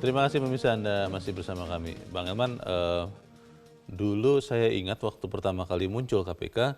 Terima kasih pemirsa Anda masih bersama kami. Bang Elman, dulu saya ingat waktu pertama kali muncul KPK,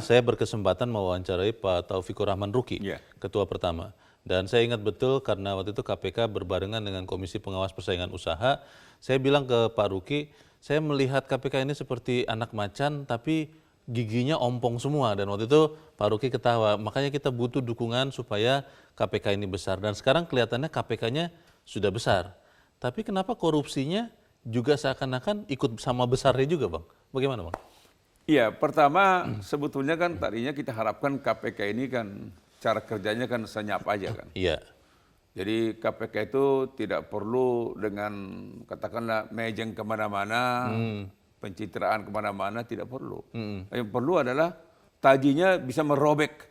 saya berkesempatan mewawancarai Pak Taufikur Rahman Ruki, Iya. ketua pertama. Dan saya ingat betul karena waktu itu KPK berbarengan dengan Komisi Pengawas Persaingan Usaha. Saya bilang ke Pak Ruki, saya melihat KPK ini seperti anak macan tapi giginya ompong semua. Dan waktu itu Pak Ruki ketawa, makanya kita butuh dukungan supaya KPK ini besar. Dan sekarang kelihatannya KPK-nya sudah besar. Tapi kenapa korupsinya juga seakan-akan ikut sama besarnya juga, Bang? Bagaimana, Bang? Iya, pertama sebetulnya kan tadinya kita harapkan KPK ini kan cara kerjanya kan senyap aja kan. Iya. Jadi KPK itu tidak perlu dengan katakanlah mejeng kemana-mana, pencitraan kemana-mana, tidak perlu. Yang perlu adalah tajinya bisa merobek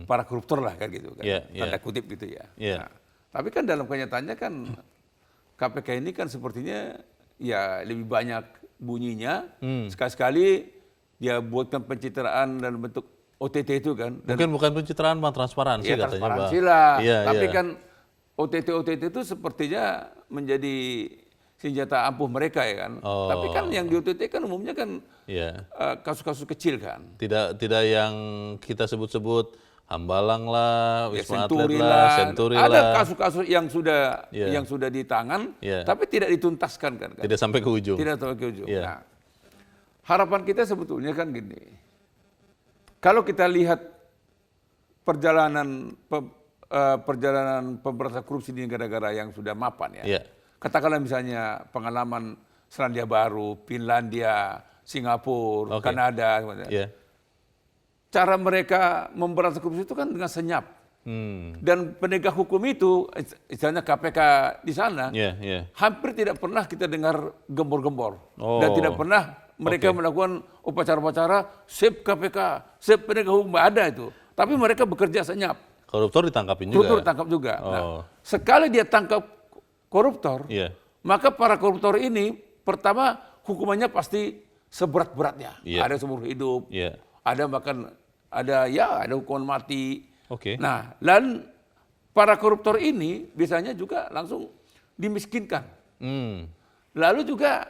para koruptor lah kan gitu kan. Iya, iya. Tanda kutip gitu ya. Iya. Nah, tapi kan dalam kenyataannya kan KPK ini kan sepertinya ya lebih banyak bunyinya. Sekali-sekali dia buatkan pencitraan dalam bentuk OTT itu kan. Dan Mungkin bukan pencitraan, Bang, transparansi ya, katanya, Bang. transparansi lah. Iya, Tapi iya. kan OTT itu sepertinya menjadi senjata ampuh mereka ya kan. Oh. Tapi kan yang di OTT kan umumnya kan Iya. kasus-kasus kecil kan. Tidak yang kita sebut-sebut Hambalang lah, Ya, Wisma Atlet Senturi lah, lah. Senturi Ada lah. kasus-kasus yang sudah Iya. yang sudah di tangan, Iya. tapi tidak dituntaskan kan. Tidak sampai ke ujung. Tidak sampai ke ujung. Iya. Nah, harapan kita sebetulnya kan gini. Kalau kita lihat perjalanan pemberantasan korupsi di negara-negara yang sudah mapan ya. Iya. Katakanlah misalnya pengalaman Selandia Baru, Finlandia, Singapura, Oke. Kanada. Iya. Cara mereka memberantas korupsi itu kan dengan senyap. Dan penegak hukum itu, istilahnya KPK di sana, Iya, iya. hampir tidak pernah kita dengar gembor-gembor. Oh. Dan tidak pernah mereka Oke. melakukan upacara-upacara, sip KPK, sip penegak hukum, nggak ada itu. Tapi mereka bekerja senyap. Koruptor ditangkapin juga. Koruptor tangkap juga. Oh. Nah, sekali dia tangkap koruptor, Iya. maka para koruptor ini, pertama hukumannya pasti seberat-beratnya. Iya. Ada seumur hidup, Iya. ada bahkan ada hukuman mati. Oke. Nah, dan para koruptor ini biasanya juga langsung dimiskinkan. Lalu juga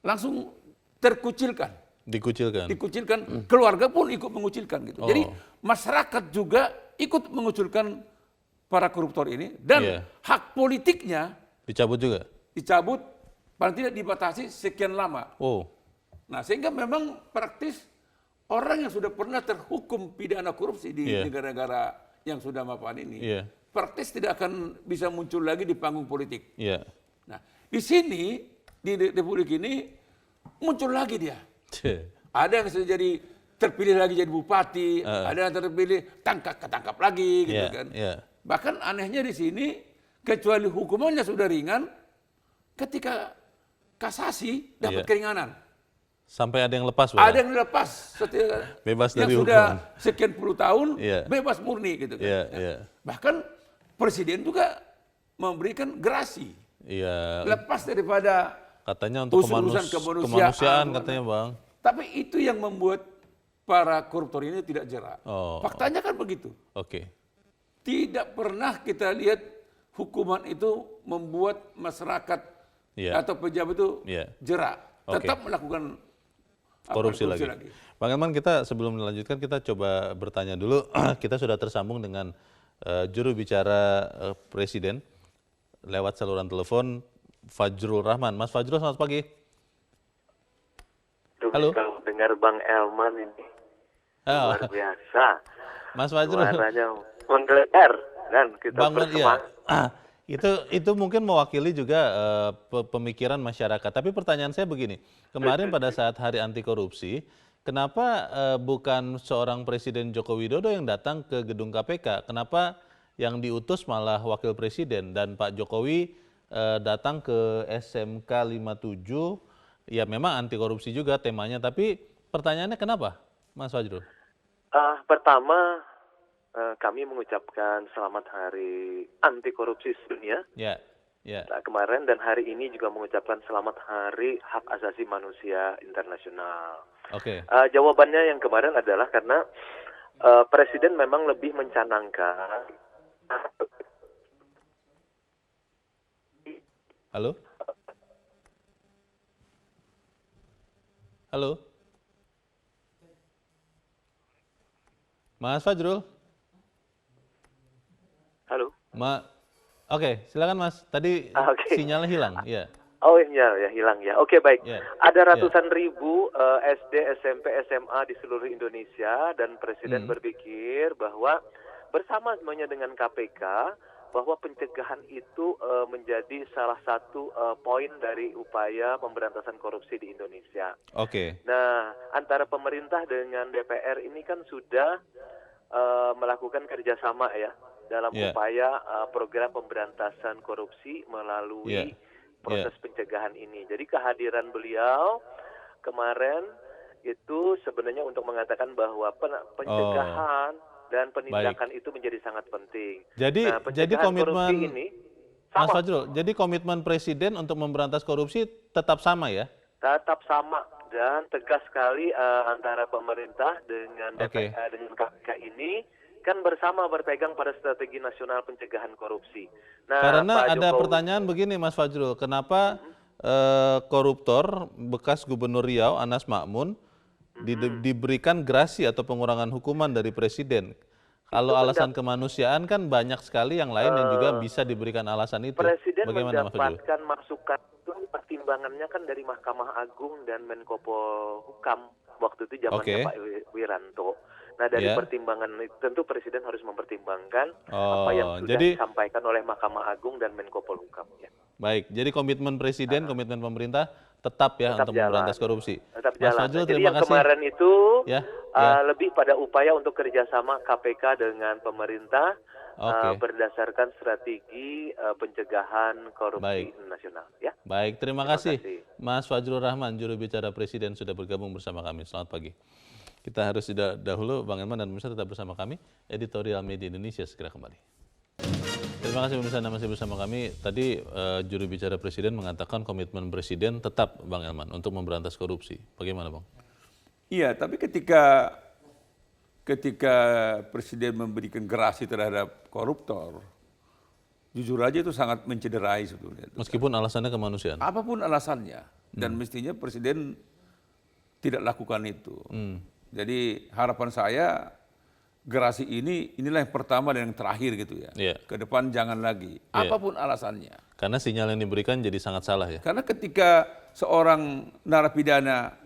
langsung terkucilkan. Dikucilkan. Dikucilkan, keluarga pun ikut mengucilkan gitu. Oh. Jadi masyarakat juga ikut mengucilkan para koruptor ini dan Iya. hak politiknya Dicabut juga. dicabut, paling tidak dibatasi sekian lama. Oh. Nah, sehingga memang praktis orang yang sudah pernah terhukum pidana korupsi di Iya. negara-negara yang sudah mapan ini, Iya. praktis tidak akan bisa muncul lagi di panggung politik. Iya. Nah, di sini, di Republik ini, muncul lagi dia. Ada yang sudah jadi terpilih lagi jadi bupati, ada yang terpilih ketangkap lagi gitu Iya, kan. iya. Bahkan anehnya di sini, kecuali hukumannya sudah ringan, ketika kasasi dapat Iya. keringanan. Sampai ada yang lepas, Bang. Ada yang dilepas Bebas yang dari sudah hukuman. sekian puluh tahun Iya. bebas murni gitu kan. Iya, Ya. iya. Bahkan presiden juga memberikan gerasi Iya. lepas daripada Katanya untuk urusan kemanusiaan katanya, Bang. Tapi itu yang membuat para koruptor ini tidak jerak. Oh. Faktanya kan begitu. Oke. Tidak pernah kita lihat hukuman itu membuat masyarakat Iya. atau pejabat itu Iya. jerak. Oke. Tetap melakukan Korupsi lagi. Bang Elman, kita sebelum melanjutkan kita coba bertanya dulu. Kita sudah tersambung dengan juru bicara Presiden lewat saluran telepon, Fajrul Rahman. Mas Fajrul, selamat pagi. Halo. Kalau dengar Bang Elman ini Ah, luar biasa, Mas Fajrul. suaranya menggelegar dan kita Bang Man, iya. bersemangat. Itu mungkin mewakili juga pemikiran masyarakat. Tapi pertanyaan saya begini, kemarin pada saat Hari Anti Korupsi, kenapa bukan seorang Presiden Joko Widodo yang datang ke gedung KPK? Kenapa yang diutus malah Wakil Presiden dan Pak Jokowi datang ke SMK 57? Ya memang anti korupsi juga temanya, tapi pertanyaannya kenapa, Mas Fajrul? Pertama, kami mengucapkan selamat Hari Anti Korupsi Sedunia. Ya, ya. Nah, kemarin dan hari ini juga mengucapkan selamat Hari Hak Asasi Manusia Internasional. Oke. Jawabannya yang kemarin adalah karena Presiden memang lebih mencanangkan Halo? Halo? Mas Fajrul? Halo. Oke, silakan Mas. Tadi Oke. sinyalnya hilang, ya. Oh iya, ya hilang ya. Oke, baik. Ya. Ada ratusan ribu SD, SMP, SMA di seluruh Indonesia dan Presiden berpikir bahwa bersama semuanya dengan KPK bahwa pencegahan itu menjadi salah satu poin dari upaya pemberantasan korupsi di Indonesia. Oke. Nah, antara pemerintah dengan DPR ini kan sudah melakukan kerjasama ya dalam upaya program pemberantasan korupsi melalui proses pencegahan ini. Jadi kehadiran beliau kemarin itu sebenarnya untuk mengatakan bahwa pencegahan dan penindakan itu menjadi sangat penting. Jadi komitmen ini Mas Fajrul, jadi komitmen Presiden untuk memberantas korupsi tetap sama ya? Tetap sama dan tegas sekali antara pemerintah dengan DPR dengan KPK ini kan bersama berpegang pada strategi nasional pencegahan korupsi. Nah, karena Pak ada Jokowi, pertanyaan begini Mas Fajrul, kenapa koruptor bekas Gubernur Riau Anas Makmun diberikan grasi atau pengurangan hukuman dari Presiden? Kalau alasan kemanusiaan kan banyak sekali yang lain yang juga bisa diberikan alasan itu. Presiden Bagaimana Mas Fajrul? mendapatkan masukan itu pertimbangannya kan dari Mahkamah Agung dan Menko Polhukam waktu itu zamannya Pak Wiranto. Nah dari pertimbangan itu tentu Presiden harus mempertimbangkan apa yang sudah disampaikan oleh Mahkamah Agung dan Menko Polhukam. Ya. Baik, jadi komitmen Presiden, komitmen pemerintah tetap ya untuk memberantas korupsi. Tetap Mas jalan. Fajrul, Jadi terima yang kasih. kemarin itu lebih pada upaya untuk kerjasama KPK dengan pemerintah berdasarkan strategi pencegahan korupsi nasional. Ya. Baik, terima kasih Mas Fajrul Rahman, juru bicara Presiden sudah bergabung bersama kami. Selamat pagi. Kita harus dahulu, Bang Elman dan pemirsa tetap bersama kami. Editorial Media Indonesia segera kembali. Terima kasih pemirsa Anda masih bersama kami. Tadi juru bicara Presiden mengatakan komitmen Presiden tetap, Bang Elman, untuk memberantas korupsi. Bagaimana, Bang? Iya, tapi ketika Presiden memberikan gerasi terhadap koruptor, jujur aja itu sangat mencederai sebetulnya. Meskipun alasannya kemanusiaan. Apapun alasannya, dan mestinya Presiden tidak lakukan itu. Jadi harapan saya gerasi inilah yang pertama dan yang terakhir gitu ya. Ke depan jangan lagi, apapun alasannya. Karena sinyal yang diberikan jadi sangat salah ya. Karena ketika seorang narapidana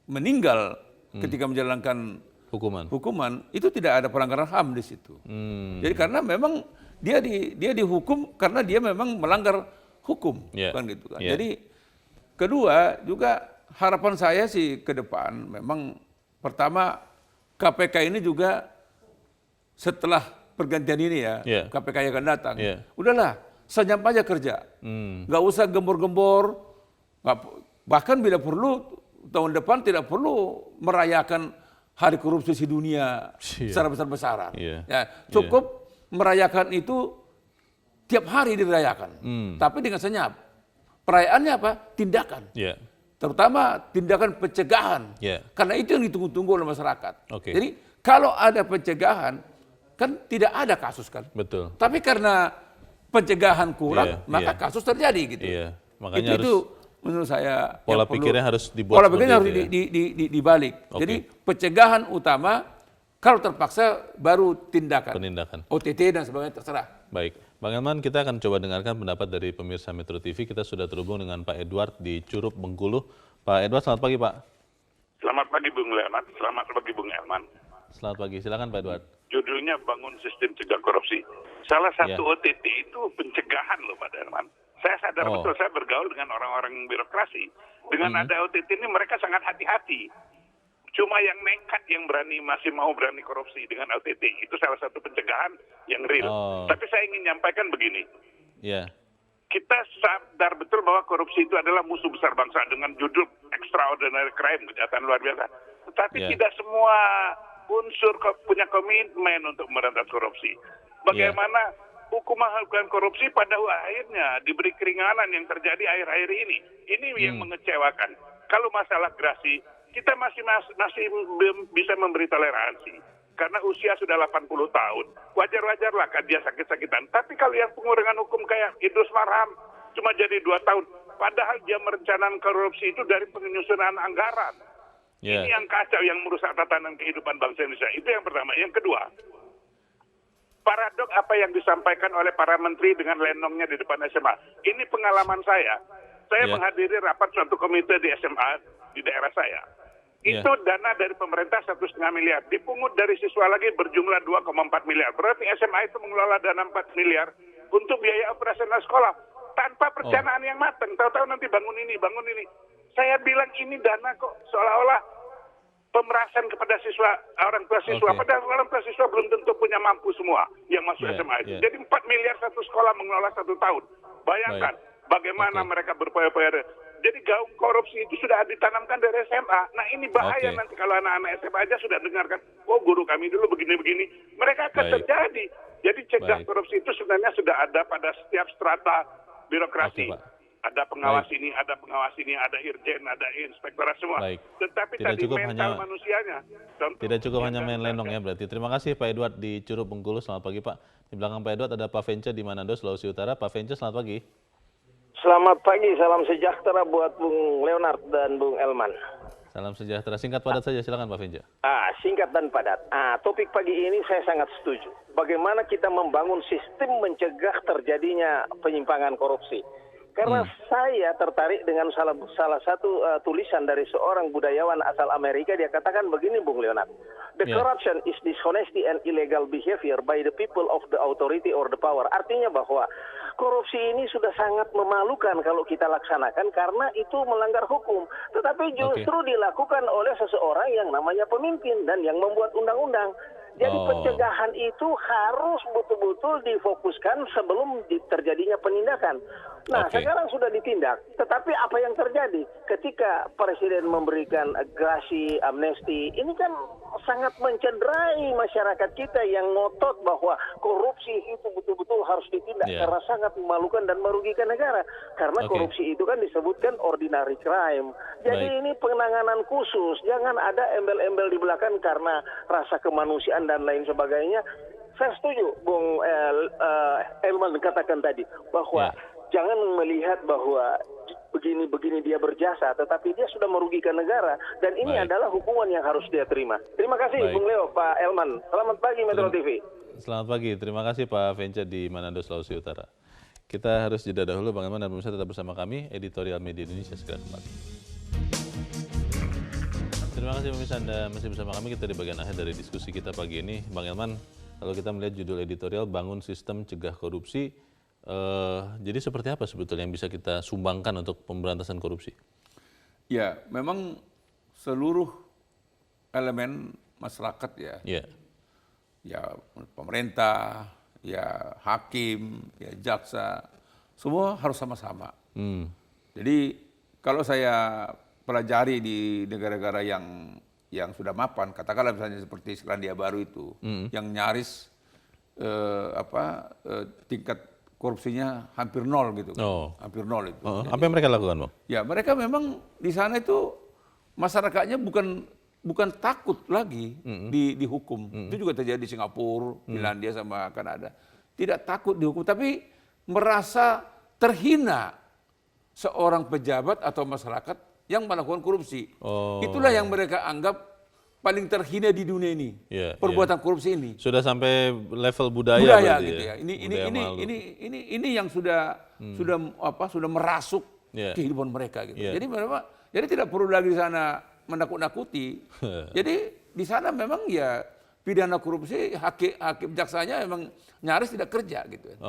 meninggal ketika menjalankan hukuman itu tidak ada pelanggaran HAM di situ. Jadi karena memang dia dihukum karena dia memang melanggar hukum, kan gitu kan. Jadi kedua juga harapan saya sih ke depan memang pertama KPK ini juga setelah pergantian ini ya, KPK yang akan datang, udahlah senyap aja kerja, nggak usah gembor-gembor, bahkan bila perlu tahun depan tidak perlu merayakan Hari Korupsi Sedunia secara besar-besaran, ya, cukup merayakan itu tiap hari dirayakan, tapi dengan senyap. Perayaannya apa? Tindakan. Terutama tindakan pencegahan, karena itu yang ditunggu-tunggu oleh masyarakat. Jadi kalau ada pencegahan, kan tidak ada kasus kan. Betul. Tapi karena pencegahan kurang, maka kasus terjadi gitu. Makanya itu menurut saya pola pikirnya harus dibuat. Pola pikirnya harus dibalik. Jadi pencegahan utama, kalau terpaksa baru tindakan. OTT dan sebagainya terserah. Baik, Bang Elman, kita akan coba dengarkan pendapat dari pemirsa Metro TV. Kita sudah terhubung dengan Pak Edward di Curup, Bengkulu. Pak Edward, selamat pagi Pak. Selamat pagi Bung Leonard, selamat pagi Bung Elman. Selamat pagi, silakan Pak Edward. Judulnya Bangun Sistem Cegah Korupsi. Salah satu OTT itu pencegahan loh Pak Elman. Saya sadar betul, saya bergaul dengan orang-orang birokrasi. Dengan ada OTT ini mereka sangat hati-hati. Cuma yang nekat yang masih mau berani korupsi dengan OTT. Itu salah satu pencegahan yang real. Tapi saya ingin nyampaikan begini. Kita sadar betul bahwa korupsi itu adalah musuh besar bangsa dengan judul extraordinary crime, kejahatan luar biasa. Tetapi tidak semua unsur punya komitmen untuk memberantas korupsi. Bagaimana hukuman korupsi pada akhirnya diberi keringanan yang terjadi akhir-akhir ini. Ini yang mengecewakan. Kalau masalah gerasi, kita masih bisa memberi toleransi. Karena usia sudah 80 tahun. Wajar-wajarlah kan dia sakit-sakitan. Tapi kalau yang pengurangan hukum kayak Idrus Marham, cuma jadi 2 tahun. Padahal dia merencanakan korupsi itu dari penyusunan anggaran. Yeah. Ini yang kacau, yang merusak tatanan kehidupan bangsa Indonesia. Itu yang pertama. Yang kedua, paradok apa yang disampaikan oleh para menteri dengan lenongnya di depan SMA. Ini pengalaman saya. Saya menghadiri rapat suatu komite di SMA di daerah saya. Itu dana dari pemerintah 1,5 miliar. Dipungut dari siswa lagi berjumlah 2,4 miliar. Berarti SMA itu mengelola dana 4 miliar untuk biaya operasional sekolah. Tanpa perencanaan yang matang. Tahu-tahu nanti bangun ini, bangun ini. Saya bilang ini dana kok seolah-olah pemerasan kepada siswa, orang tua siswa. Padahal orang tua siswa belum tentu punya mampu semua yang masuk SMA itu. Jadi 4 miliar satu sekolah mengelola 1 tahun. Bayangkan bagaimana mereka berpoya-poya. Jadi gaung korupsi itu sudah ditanamkan dari SMA. Nah ini bahaya nanti kalau anak-anak SMA aja sudah dengarkan, oh guru kami dulu begini-begini. Mereka akan terjadi. Jadi cegah korupsi itu sebenarnya sudah ada pada setiap strata birokrasi. Ada pengawas ini, ada pengawas ini, ada irjen, ada inspektorat semua. Tetapi tidak tadi cukup mental manusianya. Tidak cukup hanya main lenong ya berarti. Terima kasih Pak Edward di Curug Bengkulu. Selamat pagi Pak. Di belakang Pak Edward ada Pak Vence di Manado, Sulawesi Utara. Pak Vence, selamat pagi. Selamat pagi, salam sejahtera buat Bung Leonard dan Bung Elman. Salam sejahtera. Singkat padat saja, silakan Pak Vence. Singkat dan padat. Topik pagi ini saya sangat setuju. Bagaimana kita membangun sistem mencegah terjadinya penyimpangan korupsi. Karena saya tertarik dengan salah satu tulisan dari seorang budayawan asal Amerika. Dia katakan begini, Bung Leonard. The corruption is dishonesty and illegal behavior by the people of the authority or the power. Artinya bahwa korupsi ini sudah sangat memalukan kalau kita laksanakan karena itu melanggar hukum. Tetapi justru dilakukan oleh seseorang yang namanya pemimpin dan yang membuat undang-undang. Jadi pencegahan itu harus betul-betul difokuskan sebelum terjadinya penindakan. Nah, sekarang sudah ditindak. Tetapi apa yang terjadi ketika Presiden memberikan grasi, amnesti, ini kan sangat mencederai masyarakat kita yang ngotot bahwa korupsi itu betul-betul harus ditindak karena sangat memalukan dan merugikan negara. Karena korupsi itu kan disebutkan ordinary crime. Jadi ini penanganan khusus. Jangan ada embel-embel di belakang karena rasa kemanusiaan dan lain sebagainya. Saya setuju, Bung Elman katakan tadi bahwa jangan melihat bahwa begini-begini dia berjasa, tetapi dia sudah merugikan negara dan ini adalah hukuman yang harus dia terima. Terima kasih, Bung Leo, Pak Elman. Selamat pagi Metro TV. Selamat pagi, terima kasih Pak Vence di Manado, Sulawesi Utara. Kita harus jeda dahulu, Bang Elman dan pemirsa tetap bersama kami, Editorial Media Indonesia segera kembali. Terima kasih pemirsa Anda masih bersama kami. Kita di bagian akhir dari diskusi kita pagi ini. Bang Elman, kalau kita melihat judul editorial Bangun Sistem Cegah Korupsi, jadi seperti apa sebetulnya yang bisa kita sumbangkan untuk pemberantasan korupsi? Ya, memang seluruh elemen masyarakat ya pemerintah, ya hakim, ya jaksa, semua harus sama-sama. Jadi kalau saya pelajari di negara-negara yang sudah mapan, katakanlah misalnya seperti Selandia Baru itu, yang nyaris tingkat korupsinya hampir nol gitu, hampir nol itu. Apa yang mereka lakukan, Bang? Ya mereka memang di sana itu masyarakatnya bukan takut lagi dihukum. Itu juga terjadi di Singapura, Finlandia sama Kanada. Tidak takut dihukum, tapi merasa terhina seorang pejabat atau masyarakat yang melakukan korupsi. Itulah yang mereka anggap paling terhina di dunia ini, perbuatan korupsi ini. Sudah sampai level budaya gitu ya. Ini yang sudah merasuk kehidupan mereka gitu. Jadi tidak perlu lagi di sana menakut-nakuti. Jadi di sana memang ya pidana korupsi hakim jaksanya memang nyaris tidak kerja gitu.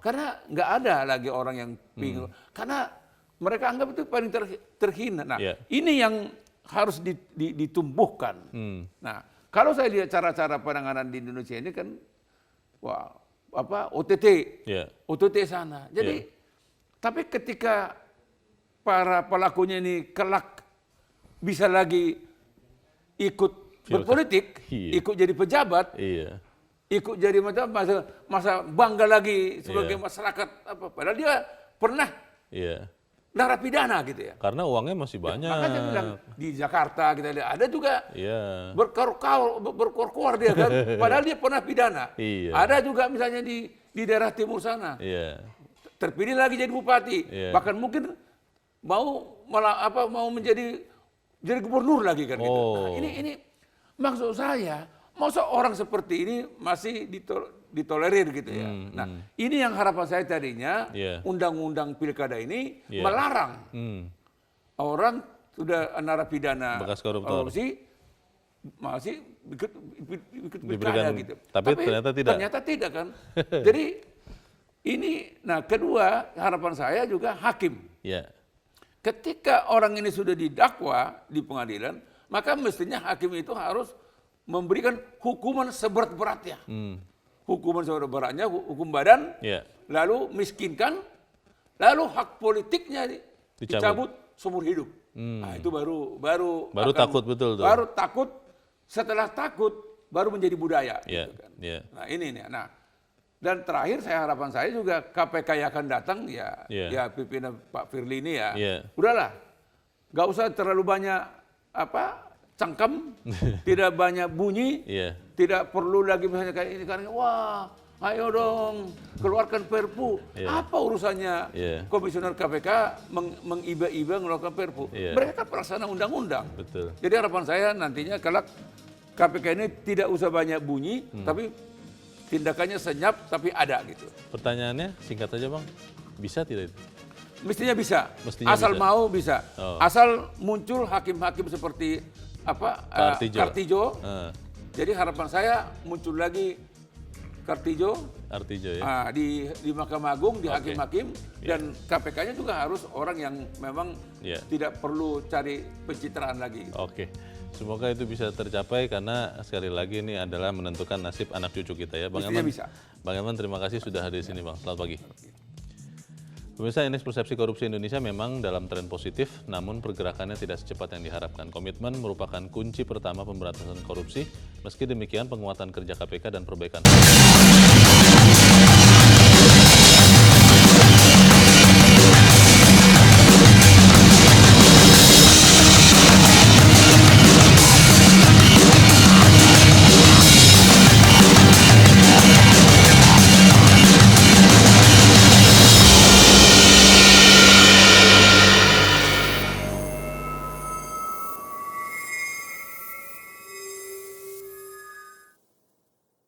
Karena nggak ada lagi orang yang bingung. Karena mereka anggap itu paling terhina. Nah, ini yang harus ditumbuhkan. Nah, kalau saya lihat cara-cara penanganan di Indonesia ini kan, OTT sana. Jadi, tapi ketika para pelakunya ini kelak bisa lagi ikut berpolitik, ikut jadi pejabat, ikut jadi masa bangga lagi sebagai masyarakat, padahal dia pernah narapidana gitu ya. Karena uangnya masih banyak. Makanya bilang di Jakarta kita lihat ada juga berkor-kor dia kan. Padahal dia pernah pidana. Ada juga misalnya di daerah timur sana. terpilih lagi jadi bupati, bahkan mungkin mau menjadi gubernur lagi kan gitu. Nah, ini maksud saya, masa orang seperti ini masih ditolerir gitu ya. Nah, ini yang harapan saya tadinya undang-undang pilkada ini melarang orang sudah narapidana bekas koruptor korupsi masih ikut pilkada gitu. Tapi ternyata tidak. Ternyata tidak kan. Jadi ini, nah kedua harapan saya juga hakim. Ketika orang ini sudah didakwa di pengadilan, maka mestinya hakim itu harus memberikan hukuman seberat-beratnya. Hukuman seberat-beratnya, hukum badan, lalu miskinkan, lalu hak politiknya dicabut seumur hidup. Nah itu baru takut betul tuh. Baru takut, setelah takut baru menjadi budaya. Gitu kan. Nah ini nih. Nah, dan terakhir harapan saya juga KPK yang akan datang ya pimpinan Pak Firly ini udahlah, nggak usah terlalu banyak cangkem, tidak banyak bunyi, tidak perlu lagi misalnya kayak ini kan, wah ayo dong keluarkan Perpu. Apa urusannya komisioner KPK mengiba-iba mengeluarkan Perpu? Mereka pelaksana undang-undang. Jadi harapan saya nantinya kalau KPK ini tidak usah banyak bunyi, tapi tindakannya senyap tapi ada gitu. Pertanyaannya singkat aja Bang, bisa tidak itu? Mestinya bisa, asal mau bisa. Asal muncul hakim-hakim seperti Kartijo. Jadi harapan saya muncul lagi Artijo ya. Di Mahkamah Agung, di hakim-hakim, dan KPK-nya juga harus orang yang memang tidak perlu cari pencitraan lagi. Semoga itu bisa tercapai karena sekali lagi ini adalah menentukan nasib anak cucu kita ya. Bang Eman, terima kasih sudah hadir di sini Bang. Selamat pagi. Pemirsa, Indeks Persepsi Korupsi Indonesia memang dalam tren positif, namun pergerakannya tidak secepat yang diharapkan. Komitmen merupakan kunci pertama pemberantasan korupsi. Meski demikian, penguatan kerja KPK dan perbaikan